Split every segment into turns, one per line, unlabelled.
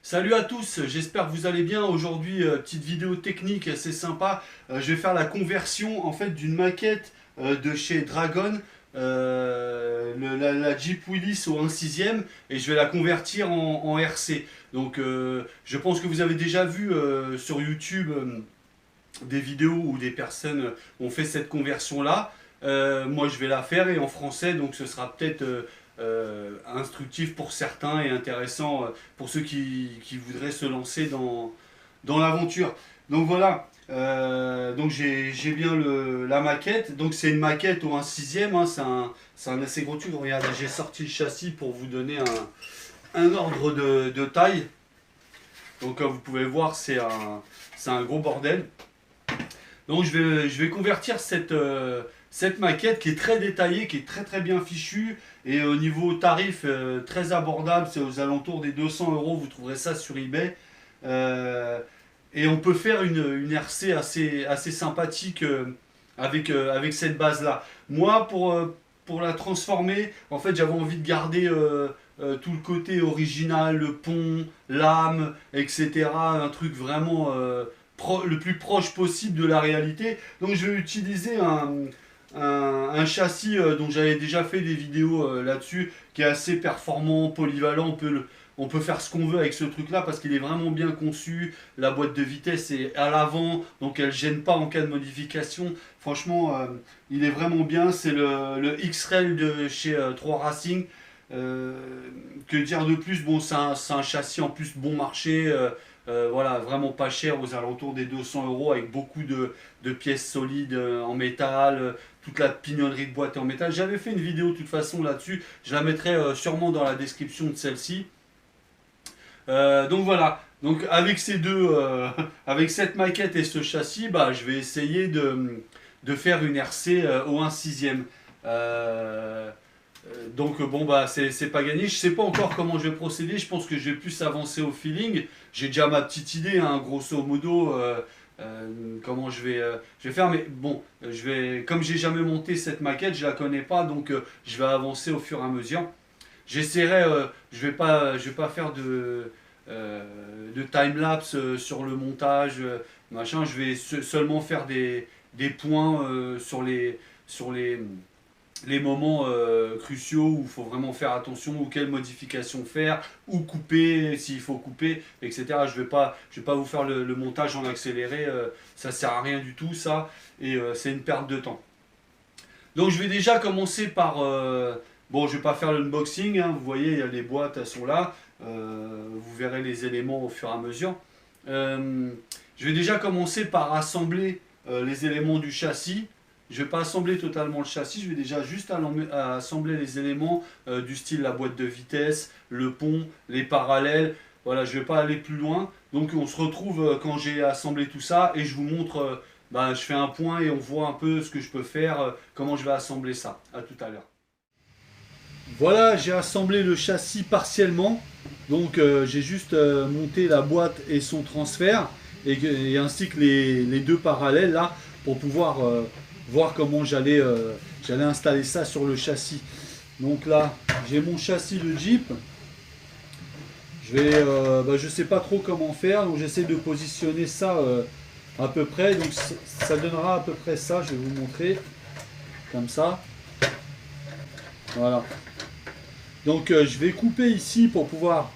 Salut à tous, j'espère que vous allez bien. Aujourd'hui, petite vidéo technique assez sympa. Je vais faire la conversion en fait d'une maquette de chez Dragon, la Jeep Willys au 1/6 et je vais la convertir en RC. Donc je pense que vous avez déjà vu sur YouTube des vidéos où des personnes ont fait cette conversion là. Moi je vais la faire et en français, donc ce sera peut-être instructif pour certains et intéressant pour ceux qui voudraient se lancer dans l'aventure. Donc voilà, donc j'ai bien la maquette. Donc c'est une maquette au 1/6, hein, c'est un assez gros truc. Regardez, j'ai sorti le châssis pour vous donner un ordre de taille. Donc comme vous pouvez voir, c'est un gros bordel. Donc je vais convertir cette maquette qui est très détaillée, qui est très très bien fichue et au niveau tarif très abordable, c'est aux alentours des 200 euros, vous trouverez ça sur eBay. Euh, et on peut faire une RC assez sympathique avec cette base-là. Moi, pour la transformer, en fait, j'avais envie de garder tout le côté original, le pont, l'âme, etc. Un truc vraiment le plus proche possible de la réalité. Donc je vais utiliser un châssis dont j'avais déjà fait des vidéos là-dessus, qui est assez performant, polyvalent. On peut faire ce qu'on veut avec ce truc-là parce qu'il est vraiment bien conçu. La boîte de vitesse est à l'avant, donc elle ne gêne pas en cas de modification. Franchement, il est vraiment bien. C'est le X-Rail de chez 3 Racing. Euh, que dire de plus? Bon, c'est un châssis en plus bon marché. Voilà, vraiment pas cher, aux alentours des 200 euros, avec beaucoup de pièces solides en métal, toute la pignonnerie de boîte est en métal. J'avais fait une vidéo de toute façon là-dessus, je la mettrai sûrement dans la description de celle-ci. Donc voilà, donc avec avec cette maquette et ce châssis, bah, je vais essayer de faire une RC au 1/6. Donc bon bah c'est pas gagné. Je sais pas encore comment je vais procéder. Je pense que je vais plus avancer au feeling. J'ai déjà ma petite idée, hein, grosso modo, comment je vais faire. Mais bon, comme j'ai jamais monté cette maquette, je la connais pas, donc je vais avancer au fur et à mesure. J'essaierai, je vais pas faire de time lapse sur le montage, machin. Je vais seulement faire des points sur les moments cruciaux où il faut vraiment faire attention, ou quelles modifications faire, ou couper s'il faut couper, etc. Je vais pas vous faire le montage en accéléré, ça sert à rien du tout ça, et c'est une perte de temps. Donc je vais déjà commencer par... bon, je vais pas faire l'unboxing, hein, vous voyez, il y a les boîtes, elles sont là, vous verrez les éléments au fur et à mesure. Je vais déjà commencer par assembler les éléments du châssis. Je ne vais pas assembler totalement le châssis, je vais déjà juste assembler les éléments du style la boîte de vitesse, le pont, les parallèles. Voilà, je ne vais pas aller plus loin. Donc on se retrouve quand j'ai assemblé tout ça et je vous montre, bah, je fais un point et on voit un peu ce que je peux faire, comment je vais assembler ça. À tout à l'heure. Voilà, j'ai assemblé le châssis partiellement. Donc j'ai juste monté la boîte et son transfert et ainsi que les deux parallèles là pour pouvoir voir comment j'allais installer ça sur le châssis. Donc là, j'ai mon châssis de Jeep. Je sais pas trop comment faire, donc j'essaie de positionner ça à peu près. Donc ça donnera à peu près ça. Je vais vous montrer comme ça. Voilà. Donc je vais couper ici pour pouvoir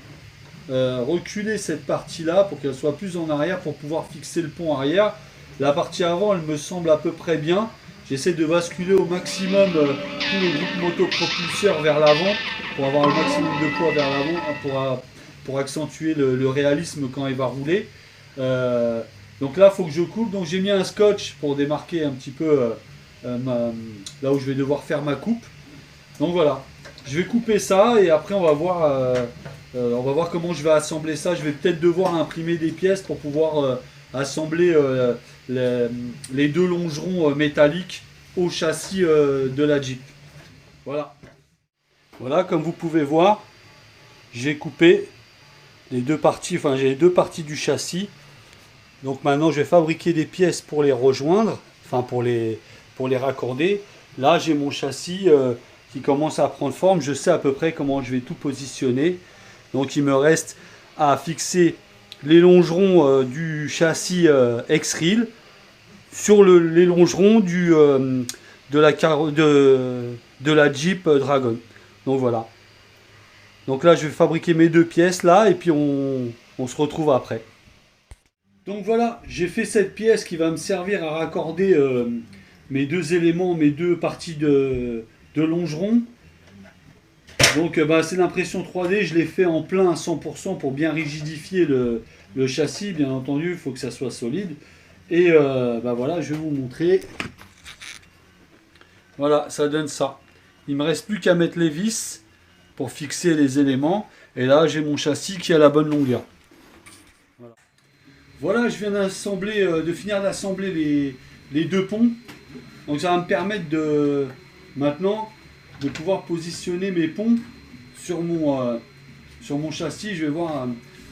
reculer cette partie-là pour qu'elle soit plus en arrière pour pouvoir fixer le pont arrière. La partie avant, elle me semble à peu près bien. J'essaie de basculer au maximum tout le groupe motopropulseur vers l'avant pour avoir le maximum de poids vers l'avant pour accentuer le réalisme quand il va rouler. Donc là, il faut que je coupe. Donc j'ai mis un scotch pour démarquer un petit peu là où je vais devoir faire ma coupe. Donc voilà, je vais couper ça et après on va voir comment je vais assembler ça. Je vais peut-être devoir imprimer des pièces pour pouvoir assembler les deux longerons métalliques au châssis de la Jeep. Voilà. Voilà, comme vous pouvez voir, j'ai coupé les deux parties, enfin j'ai les deux parties du châssis. Donc maintenant je vais fabriquer des pièces pour les rejoindre, enfin pour les raccorder. Là j'ai mon châssis qui commence à prendre forme, je sais à peu près comment je vais tout positionner. Donc il me reste à fixer les longerons du châssis X-Reel sur les longerons de la Jeep Dragon. Donc voilà. Donc là, je vais fabriquer mes deux pièces là et puis on se retrouve après. Donc voilà, j'ai fait cette pièce qui va me servir à raccorder mes deux éléments, mes deux parties de longeron. Donc c'est l'impression 3D, je l'ai fait en plein à 100% pour bien rigidifier le châssis. Bien entendu, il faut que ça soit solide. Et voilà, je vais vous montrer. Voilà, ça donne ça. Il ne me reste plus qu'à mettre les vis pour fixer les éléments. Et là, j'ai mon châssis qui a la bonne longueur. Voilà, je viens de finir d'assembler les deux ponts. Donc ça va me permettre maintenant de pouvoir positionner mes ponts sur mon châssis. Je vais voir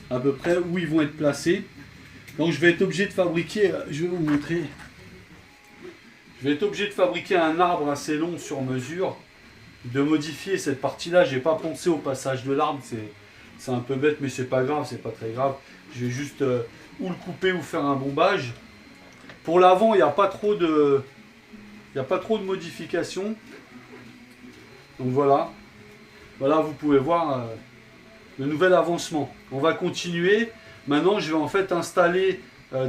à peu près où ils vont être placés. Donc je vais être obligé de fabriquer, je vais vous montrer. Je vais être obligé de fabriquer un arbre assez long sur mesure, de modifier cette partie-là. J'ai pas pensé au passage de l'arbre, c'est un peu bête, mais c'est pas grave, c'est pas très grave. Je vais juste ou le couper ou faire un bombage. Pour l'avant, il n'y a pas trop de modifications. Donc voilà, vous pouvez voir le nouvel avancement. On va continuer. Maintenant, je vais en fait installer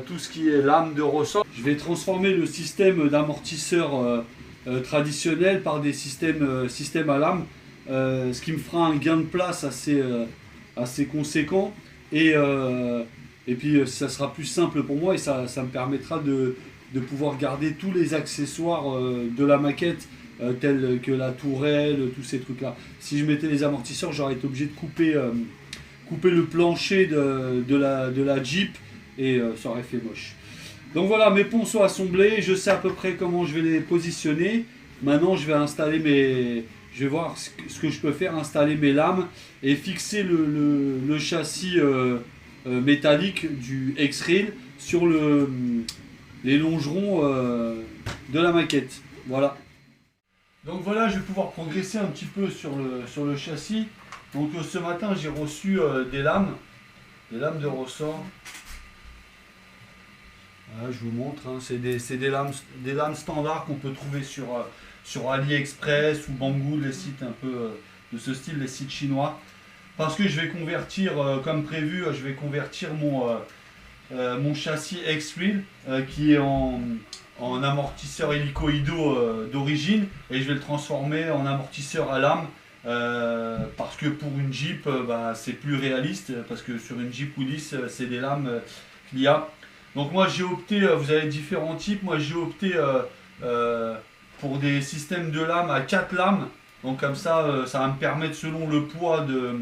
tout ce qui est lame de ressort. Je vais transformer le système d'amortisseur traditionnel par des systèmes à lame, ce qui me fera un gain de place assez conséquent. Et puis ça sera plus simple pour moi et ça me permettra de pouvoir garder tous les accessoires de la maquette, tels que la tourelle, tous ces trucs là. Si je mettais les amortisseurs, j'aurais été obligé de couper le plancher de la Jeep et ça aurait fait moche. Donc voilà, mes ponts sont assemblés, je sais à peu près comment je vais les positionner. Maintenant je vais je vais voir ce que je peux faire, installer mes lames et fixer le châssis métallique du X-Reel sur les longerons de la maquette. Voilà. Donc voilà, je vais pouvoir progresser un petit peu sur le châssis. Donc ce matin, j'ai reçu des lames de ressort. Voilà, je vous montre, hein, c'est des lames standards qu'on peut trouver sur AliExpress ou Banggood, les sites un peu de ce style, les sites chinois. Parce que je vais convertir, comme prévu, je vais convertir mon châssis X-Reel qui est en amortisseur hélicoïdaux d'origine et je vais le transformer en amortisseur à lame parce que pour une Jeep c'est plus réaliste parce que sur une Jeep Willys c'est des lames qu'il y a. Donc moi j'ai opté, vous avez différents types, moi j'ai opté pour des systèmes de lames à 4 lames. Donc comme ça, ça va me permettre selon le poids de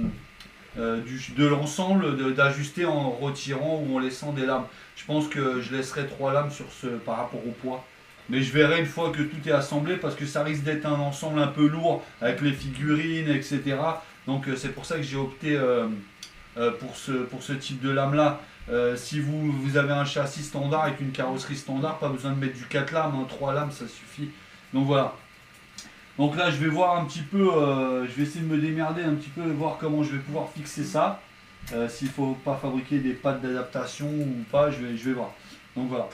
l'ensemble d'ajuster en retirant ou en laissant des lames. Je pense que je laisserai 3 lames par rapport au poids. Mais je verrai une fois que tout est assemblé parce que ça risque d'être un ensemble un peu lourd avec les figurines, etc. Donc c'est pour ça que j'ai opté pour ce type de lame là. Si vous avez un châssis standard avec une carrosserie standard, pas besoin de mettre du 4 lames, hein, 3 lames ça suffit. Donc voilà. Donc là je vais voir un petit peu, je vais essayer de me démerder un petit peu et voir comment je vais pouvoir fixer ça. S'il ne faut pas fabriquer des pattes d'adaptation ou pas, je vais voir. Donc voilà.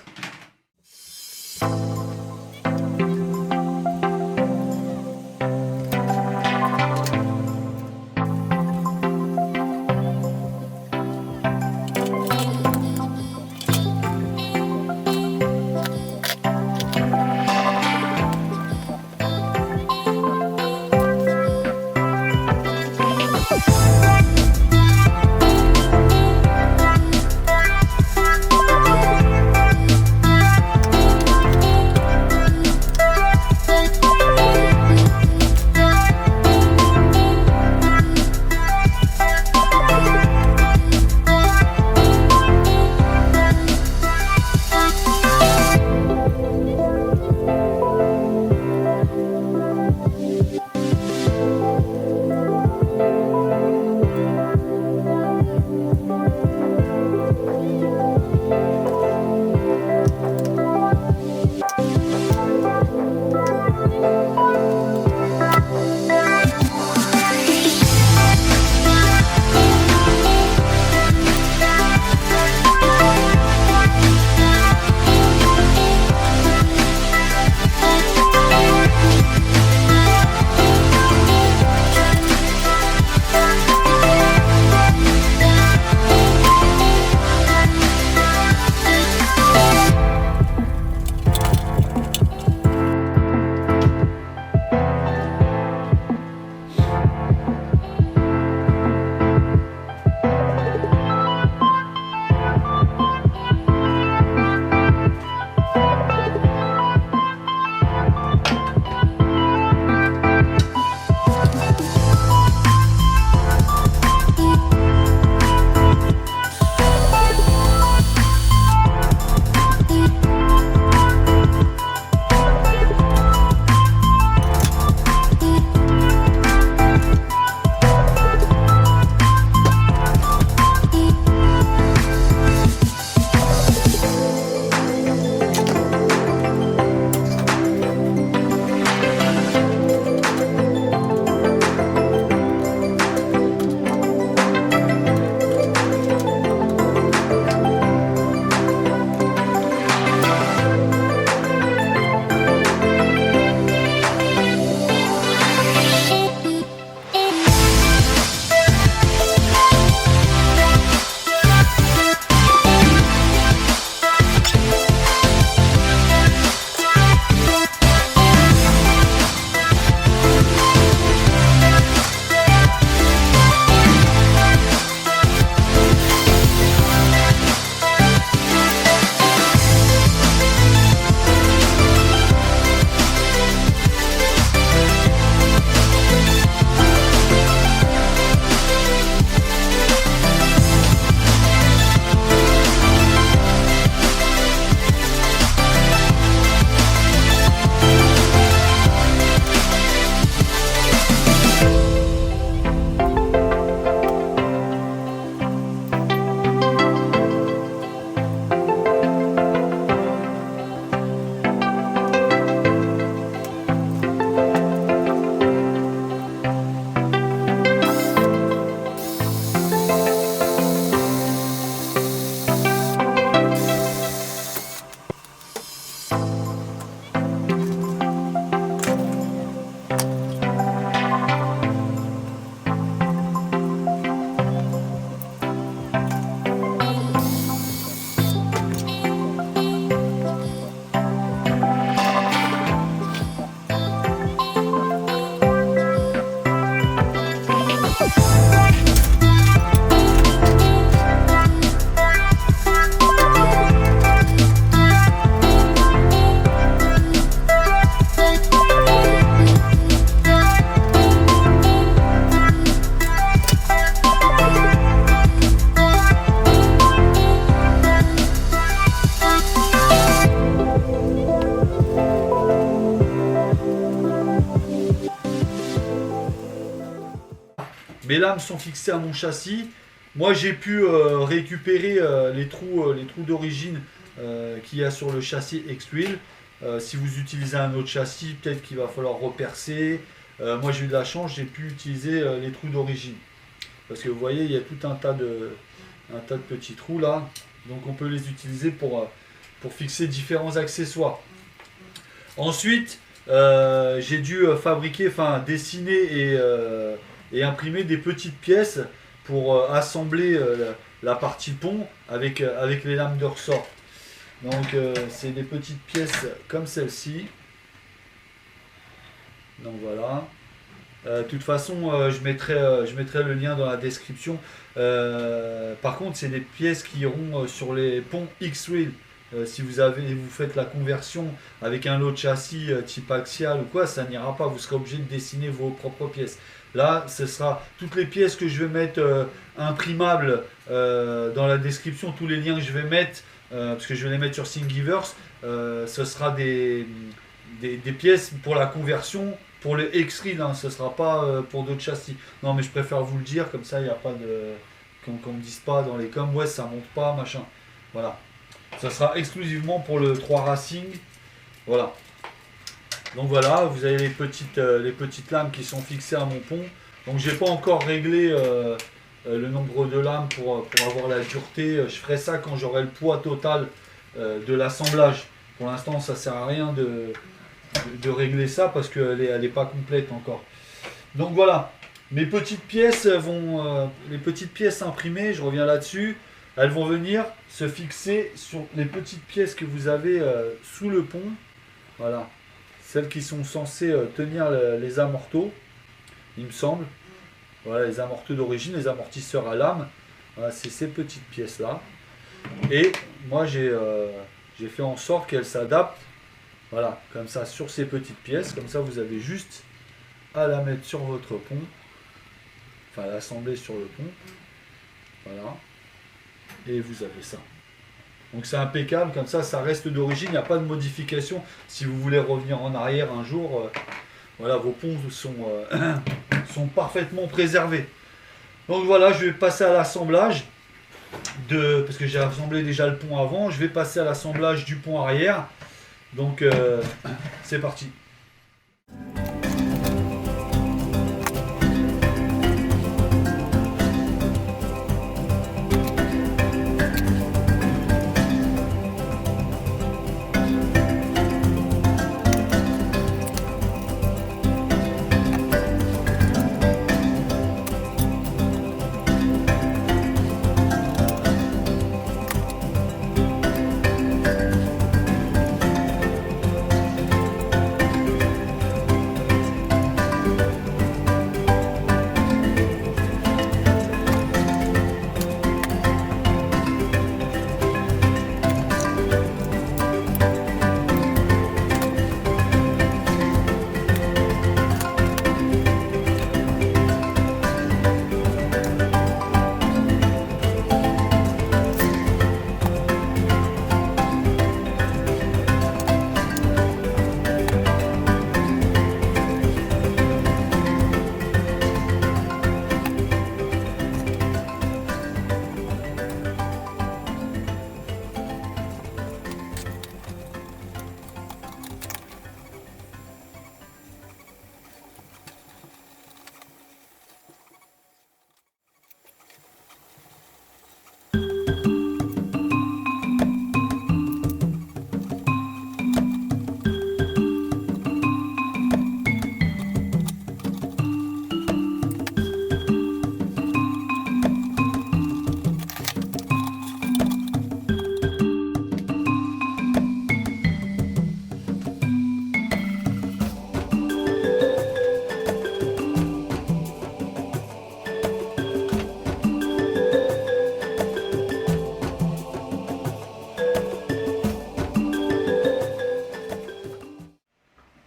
mes lames sont fixées à mon châssis. Moi j'ai pu récupérer les trous d'origine qu'il y a sur le châssis X-Wheel. Si vous utilisez un autre châssis, peut-être qu'il va falloir repercer. Moi j'ai eu de la chance, j'ai pu utiliser les trous d'origine. Parce que vous voyez, il y a tout un tas de petits trous là. Donc on peut les utiliser pour fixer différents accessoires. Ensuite, j'ai dû fabriquer, enfin dessiner et imprimer des petites pièces pour assembler la partie pont avec les lames de ressort. Donc c'est des petites pièces comme celle-ci. Donc voilà. De toute façon, je mettrai le lien dans la description. Par contre, c'est des pièces qui iront sur les ponts X-Wheel. Si vous faites la conversion avec un lot de châssis type axial ou quoi, ça n'ira pas. Vous serez obligé de dessiner vos propres pièces. Là, ce sera toutes les pièces que je vais mettre imprimables dans la description, tous les liens que je vais mettre, parce que je vais les mettre sur Thingiverse. Ce sera des pièces pour la conversion. Pour les X-Wheel, hein, ce ne sera pas pour d'autres châssis. Non, mais je préfère vous le dire, comme ça, il n'y a pas de... Qu'on ne me dise pas dans les coms, ouais, ça monte pas, machin. Voilà. Ça sera exclusivement pour le 3 Racing. Voilà. Donc voilà, vous avez les petites lames qui sont fixées à mon pont. Donc j'ai pas encore réglé le nombre de lames pour avoir la dureté. Je ferai ça quand j'aurai le poids total de l'assemblage. Pour l'instant, ça sert à rien de régler ça parce qu'elle est pas complète encore. Donc voilà, mes petites pièces les petites pièces imprimées, je reviens là-dessus, elles vont venir se fixer sur les petites pièces que vous avez sous le pont. Voilà, celles qui sont censées tenir les amortaux, il me semble. Voilà, les amortaux d'origine, les amortisseurs à lame. Voilà, c'est ces petites pièces là. Et moi j'ai fait en sorte qu'elles s'adaptent. Voilà, comme ça sur ces petites pièces, comme ça vous avez juste à la mettre sur votre pont, enfin l'assembler sur le pont, voilà, et vous avez ça. Donc c'est impeccable, comme ça reste d'origine, il n'y a pas de modification. Si vous voulez revenir en arrière un jour, voilà, vos ponts sont parfaitement préservés. Donc voilà, je vais passer à l'assemblage, parce que j'ai assemblé déjà le pont avant, je vais passer à l'assemblage du pont arrière. Donc c'est parti.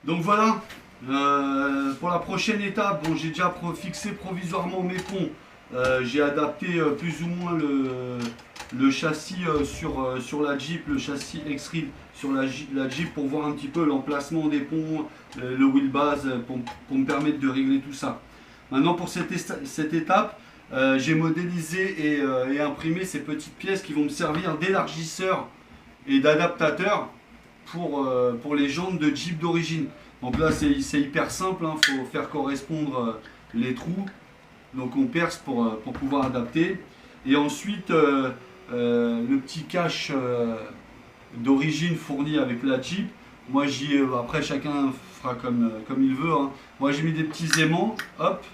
Donc voilà, pour la prochaine étape, bon, j'ai déjà fixé provisoirement mes ponts. J'ai adapté plus ou moins le châssis sur la Jeep, le châssis X-Wheel sur la Jeep pour voir un petit peu l'emplacement des ponts, le wheelbase pour me permettre de régler tout ça. Maintenant pour cette étape, j'ai modélisé et imprimé ces petites pièces qui vont me servir d'élargisseur et d'adaptateur pour les jantes de Jeep d'origine. Donc là c'est hyper simple, il faut faire correspondre les trous. Donc on perce pour pouvoir adapter. Et ensuite le petit cache d'origine fourni avec la Jeep. Moi après chacun fera comme il veut. Hein. Moi j'ai mis des petits aimants, hop,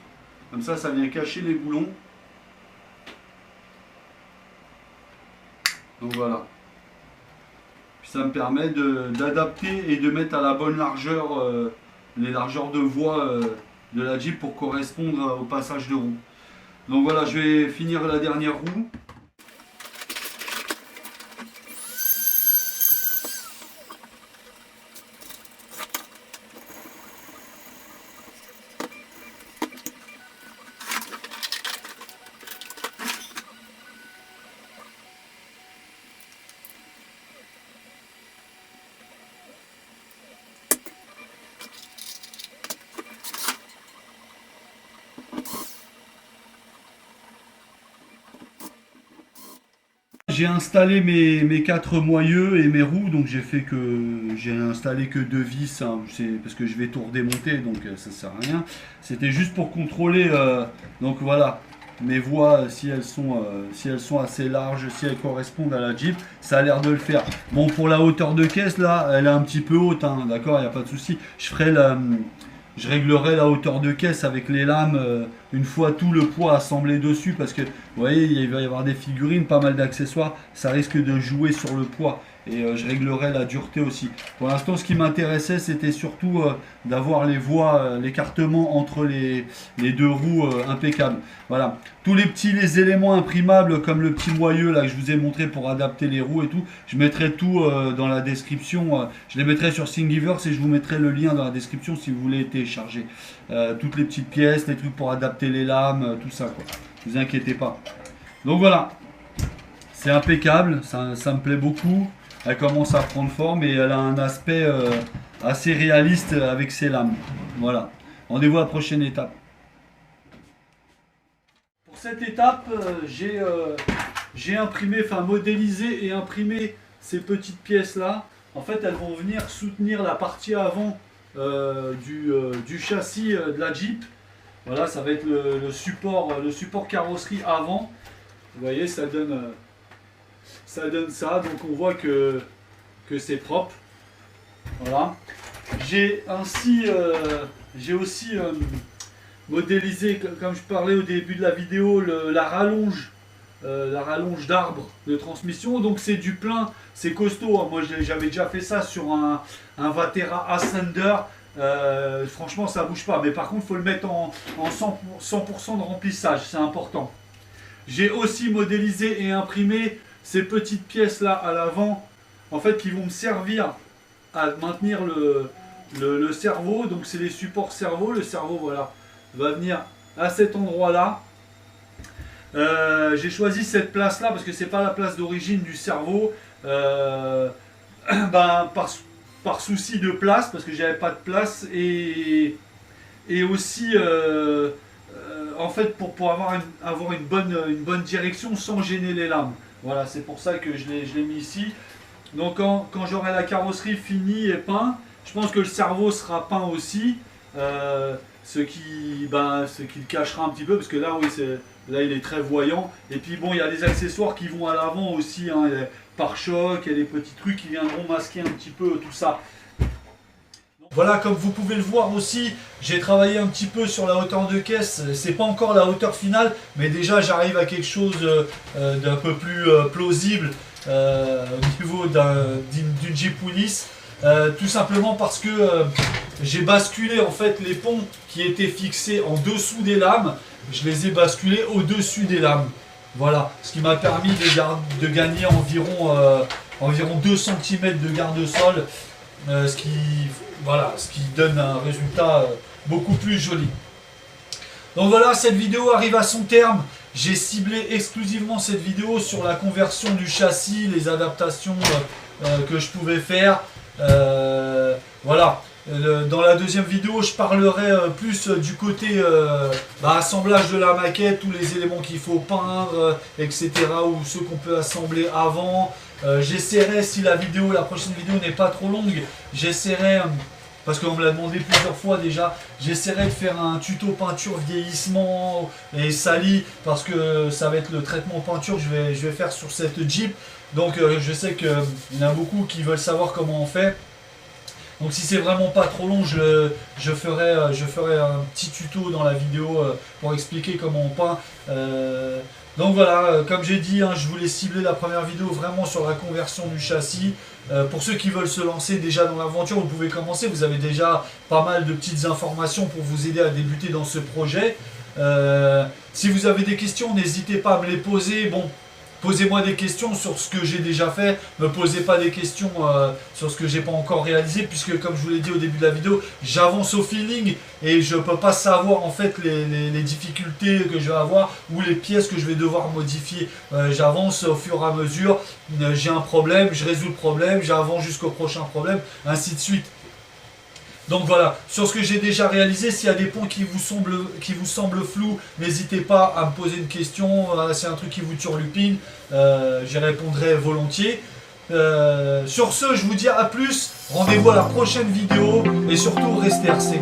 comme ça vient cacher les boulons. Donc voilà. Puis ça me permet d'adapter et de mettre à la bonne largeur les largeurs de voie de la Jeep pour correspondre au passage de roue. Donc voilà, je vais finir la dernière roue. J'ai installé mes 4 moyeux et mes roues, donc j'ai installé que 2 vis, hein, parce que je vais tout redémonter, donc ça sert à rien. C'était juste pour contrôler, donc voilà, mes voies, si elles sont assez larges, si elles correspondent à la Jeep, ça a l'air de le faire. Bon, pour la hauteur de caisse là, elle est un petit peu haute, hein, d'accord, il n'y a pas de souci. Je réglerai la hauteur de caisse avec les lames une fois tout le poids assemblé dessus, parce que vous voyez il va y avoir des figurines, pas mal d'accessoires, ça risque de jouer sur le poids, et je réglerai la dureté aussi. Pour l'instant ce qui m'intéressait c'était surtout d'avoir les voies, l'écartement entre les deux roues impeccables. Voilà, tous les éléments imprimables comme le petit moyeu là que je vous ai montré pour adapter les roues et tout, je mettrai tout dans la description, je les mettrai sur Thingiverse et je vous mettrai le lien dans la description si vous voulez télécharger toutes les petites pièces, les trucs pour adapter les lames, tout ça quoi. Ne vous inquiétez pas. Donc voilà, c'est impeccable, ça me plaît beaucoup. Elle commence à prendre forme et elle a un aspect assez réaliste avec ses lames. Voilà, rendez-vous à la prochaine étape. Pour cette étape, j'ai imprimé, enfin modélisé et imprimé ces petites pièces là. En fait, elles vont venir soutenir la partie avant du châssis de la Jeep. Voilà, ça va être le support carrosserie avant. Vous voyez, ça donne ça. Donc on voit que c'est propre. Voilà. J'ai aussi modélisé, comme je parlais au début de la vidéo, la rallonge d'arbre de transmission. Donc c'est du plein, c'est costaud. Moi j'avais déjà fait ça sur un Vatera Ascender. Franchement ça bouge pas, mais par contre il faut le mettre en 100% de remplissage, c'est important. J'ai aussi modélisé et imprimé ces petites pièces là à l'avant, en fait qui vont me servir à maintenir le cerveau. Donc c'est les supports cerveau. Le cerveau voilà va venir à cet endroit là. J'ai choisi cette place là parce que c'est pas la place d'origine du cerveau, par souci de place, parce que j'avais pas de place, et aussi en fait pour avoir une bonne direction sans gêner les lames. Voilà, c'est pour ça que je l'ai mis ici. Donc quand j'aurai la carrosserie finie et peint, je pense que le cerveau sera peint aussi, ce qui le cachera un petit peu, parce que là oui là il est très voyant. Et puis bon, il y a des accessoires qui vont à l'avant aussi, hein, les pare-chocs et les petits trucs qui viendront masquer un petit peu tout ça. Voilà, comme vous pouvez le voir aussi, j'ai travaillé un petit peu sur la hauteur de caisse. C'est pas encore la hauteur finale, mais déjà j'arrive à quelque chose d'un peu plus plausible au niveau d'une Jeep Willys. Tout simplement parce que j'ai basculé en fait les ponts qui étaient fixés en dessous des lames, je les ai basculés au-dessus des lames. Voilà, ce qui m'a permis de gagner environ 2 cm de garde-sol, ce qui donne un résultat beaucoup plus joli. Donc voilà, cette vidéo arrive à son terme. J'ai ciblé exclusivement cette vidéo sur la conversion du châssis, les adaptations que je pouvais faire. Voilà,
Dans la deuxième vidéo, je parlerai plus du côté assemblage de la maquette, tous les éléments qu'il faut peindre, etc. ou ceux qu'on peut assembler avant. J'essaierai, si la prochaine vidéo n'est pas trop longue, j'essaierai, parce qu'on me l'a demandé plusieurs fois déjà, j'essaierai de faire un tuto peinture vieillissement et sali, parce que ça va être le traitement peinture que je vais faire sur cette Jeep. Donc je sais qu'il y en a beaucoup qui veulent savoir comment on fait. Donc si c'est vraiment pas trop long, je ferai un petit tuto dans la vidéo pour expliquer comment on peint. Donc voilà, comme j'ai dit, hein, je voulais cibler la première vidéo vraiment sur la conversion du châssis. Pour ceux qui veulent se lancer déjà dans l'aventure, vous pouvez commencer. Vous avez déjà pas mal de petites informations pour vous aider à débuter dans ce projet. Si vous avez des questions, n'hésitez pas à me les poser. Bon, posez-moi des questions sur ce que j'ai déjà fait, ne me posez pas des questions sur ce que j'ai pas encore réalisé, puisque comme je vous l'ai dit au début de la vidéo, j'avance au feeling et je peux pas savoir en fait les difficultés que je vais avoir ou les pièces que je vais devoir modifier. J'avance au fur et à mesure, j'ai un problème, je résous le problème, j'avance jusqu'au prochain problème, ainsi de suite. Donc voilà, sur ce que j'ai déjà réalisé, s'il y a des points qui vous semblent flous, n'hésitez pas à me poser une question. C'est un truc qui vous turlupine, j'y répondrai volontiers. Sur ce, je vous dis à plus, rendez-vous à la prochaine vidéo et surtout restez RC.